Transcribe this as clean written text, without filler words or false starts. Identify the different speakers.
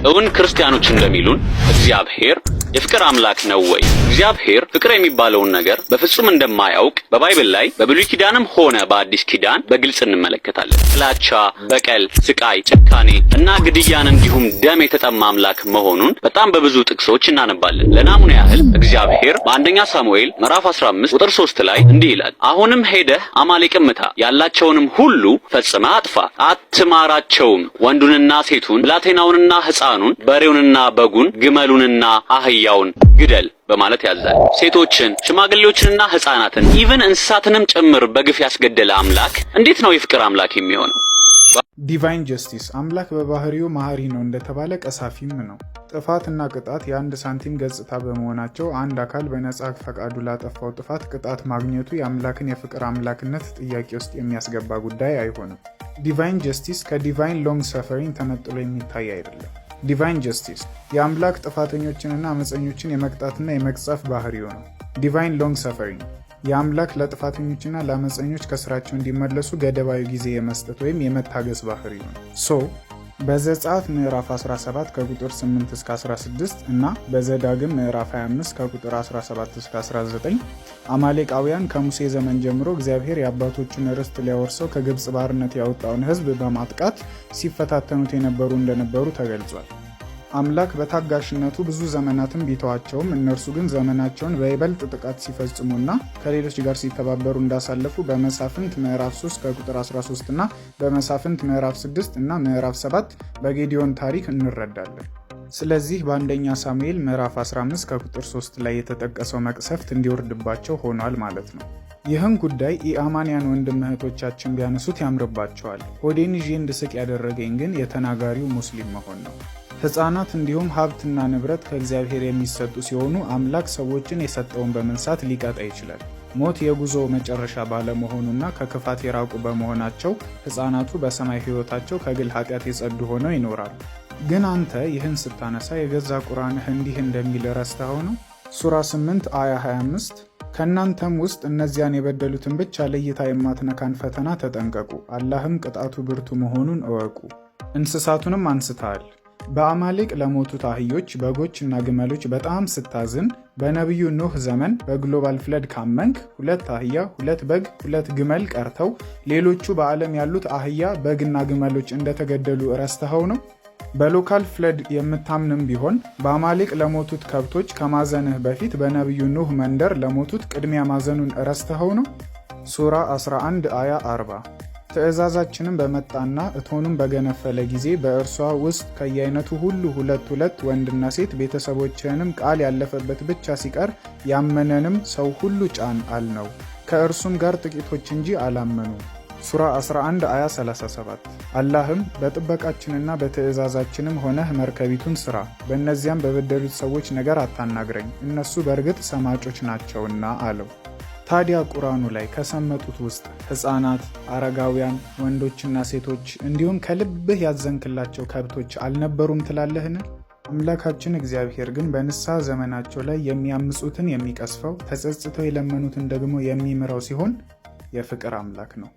Speaker 1: እውን ክርስቲያኖች እንደሚሉን እግዚአብሔር የፍቅር አምላክ ነው ወይ? እግዚአብሔር ፍቅር የሚባለውን ነገር በፍጹም እንደማያውቅ በባይብል ላይ በብሉይ ኪዳንም ሆነ በአዲስ ኪዳን በግልጽ እንመለከታለን። ጥላቻ፣ በቀል፣ ስቃይ፣ ጭካኔ እና ግድያን እንዲሁም ደም የተጠማ አምላክ መሆኑን በጣም በብዙ ጥቅሶች እናነባለን። ለናሙና ያህል እግዚአብሔር በአንደኛ ሳሙኤል ምዕራፍ 15 ቁጥር 3 ላይ እንዲህ ይላል፣ አሁንም ሄደህ አማሌቅን ምታ፣ ያላቸውንም ሁሉ ፈጽመህ አጥፋ፣ አትማራቸውም፣ ወንዱንና ሴቱን፣ ብላቴናውንና ሕፃኑን፣ በሬውንና በጉን፣ ግመሉንና አህያውን ግደል በማለት ያዛል። ሴቶችን፣ ሽማግሌዎችንና ሕፃናትን ኢቭን እንስሳትንም ጭምር በግፍ ያስገደለ አምላክ እንዴት ነው የፍቅር አምላክ የሚሆነው?
Speaker 2: ዲቫይን ጀስቲስ አምላክ በባህሪው መሐሪ ነው እንደተባለ ቀሳፊም ነው። ጥፋትና ቅጣት የአንድ ሳንቲም ገጽታ በመሆናቸው አንድ አካል በነጻ ፈቃዱ ላጠፋው ጥፋት ቅጣት ማግኘቱ የአምላክን የፍቅር አምላክነት ጥያቄ ውስጥ የሚያስገባ ጉዳይ አይሆንም። ዲቫይን ጀስቲስ ከዲቫይን ሎንግ ሰፈሪንግ ተነጥሎ የሚታይ አይደለም። ዲቫይን ጀስቲስ የአምላክ ጥፋተኞችንና አመፀኞችን የመቅጣትና የመቅጸፍ ባህሪው ነው። ዲቫይን ሎንግ ሰፈሪንግ የአምላክ ለጥፋተኞችና ለአመፀኞች ከስራቸው እንዲመለሱ ገደባዊ ጊዜ የመስጠት ወይም የመታገስ ባህሪው ነው። በዘጸአት ምዕራፍ 17 ከቁጥር 8 እስከ 16 እና በዘዳግም ምዕራፍ 25 ከቁጥር 17 እስከ 19 አማሌቃውያን ከሙሴ ዘመን ጀምሮ እግዚአብሔር የአባቶቹን ርስት ሊያወርሰው ከግብፅ ባርነት ያወጣውን ሕዝብ በማጥቃት ሲፈታተኑት የነበሩ እንደነበሩ ተገልጿል። አምላክ በታጋሽነቱ ብዙ ዘመናትን ቢተዋቸውም እነርሱ ግን ዘመናቸውን በይበልጥ ጥቃት ሲፈጽሙና ከሌሎች ጋር ሲተባበሩ እንዳሳለፉ በመሳፍንት ምዕራፍ 3 ከቁጥር 13 እና በመሳፍንት ምዕራፍ 6 እና ምዕራፍ 7 በጌዲዮን ታሪክ እንረዳለን። ስለዚህ በአንደኛ ሳሙኤል ምዕራፍ 15 ከቁጥር 3 ላይ የተጠቀሰው መቅሰፍት እንዲወርድባቸው ሆኗል ማለት ነው። ይህን ጉዳይ ኢአማንያን ወንድም እህቶቻችን ቢያነሱት ያምርባቸዋል። ሆዴን ይዤ እንድስቅ ያደረገኝ ግን የተናጋሪው ሙስሊም መሆን ነው። ሕፃናት እንዲሁም ሀብትና ንብረት ከእግዚአብሔር የሚሰጡ ሲሆኑ አምላክ ሰዎችን የሰጠውን በመንሳት ሊቀጣ ይችላል። ሞት የጉዞ መጨረሻ ባለመሆኑና ከክፋት የራቁ በመሆናቸው ሕፃናቱ በሰማይ ሕይወታቸው ከግል ኃጢአት የጸዱ ሆነው ይኖራሉ። ግን አንተ ይህን ስታነሳ የገዛ ቁርአንህ እንዲህ እንደሚል ረስተኸው ነው? ሱራ 8 አያ 25 ከእናንተም ውስጥ እነዚያን የበደሉትን ብቻ ለይታ የማትነካን ፈተና ተጠንቀቁ፣ አላህም ቅጣቱ ብርቱ መሆኑን እወቁ። እንስሳቱንም አንስተሃል። በአማሌቅ ለሞቱት አህዮች፣ በጎች እና ግመሎች በጣም ስታዝን በነቢዩ ኖህ ዘመን በግሎባል ፍለድ ካመንክ 2 አህያ፣ 2 በግ፣ 2 ግመል ቀርተው ሌሎቹ በዓለም ያሉት አህያ፣ በግና ግመሎች እንደተገደሉ ረስተኸው ነው? በሎካል ፍለድ የምታምንም ቢሆን በአማሌቅ ለሞቱት ከብቶች ከማዘንህ በፊት በነቢዩ ኖህ መንደር ለሞቱት ቅድሚያ ማዘኑን ረስተኸው ነው? ሱራ 11 አያ 40 ትእዛዛችንም በመጣና እቶኑም በገነፈለ ጊዜ በእርሷ ውስጥ ከየአይነቱ ሁሉ 2 ወንድና ሴት ቤተሰቦችህንም ቃል ያለፈበት ብቻ ሲቀር ያመነንም ሰው ሁሉ ጫን አልነው፣ ከእርሱም ጋር ጥቂቶች እንጂ አላመኑ። ሱራ 11 አያ 37 አላህም በጥበቃችንና በትእዛዛችንም ሆነህ መርከቢቱን ስራ፣ በእነዚያም በበደሉት ሰዎች ነገር አታናግረኝ፣ እነሱ በእርግጥ ሰማጮች ናቸውና አለው። ታዲያ ቁርአኑ ላይ ከሰመጡት ውስጥ ሕፃናት፣ አረጋውያን፣ ወንዶችና ሴቶች እንዲሁም ከልብህ ያዘንክላቸው ከብቶች አልነበሩም ትላለህን? አምላካችን እግዚአብሔር ግን በንስሐ ዘመናቸው ላይ የሚያምፁትን የሚቀስፈው ተጸጽተው የለመኑትን ደግሞ የሚምረው ሲሆን የፍቅር አምላክ ነው።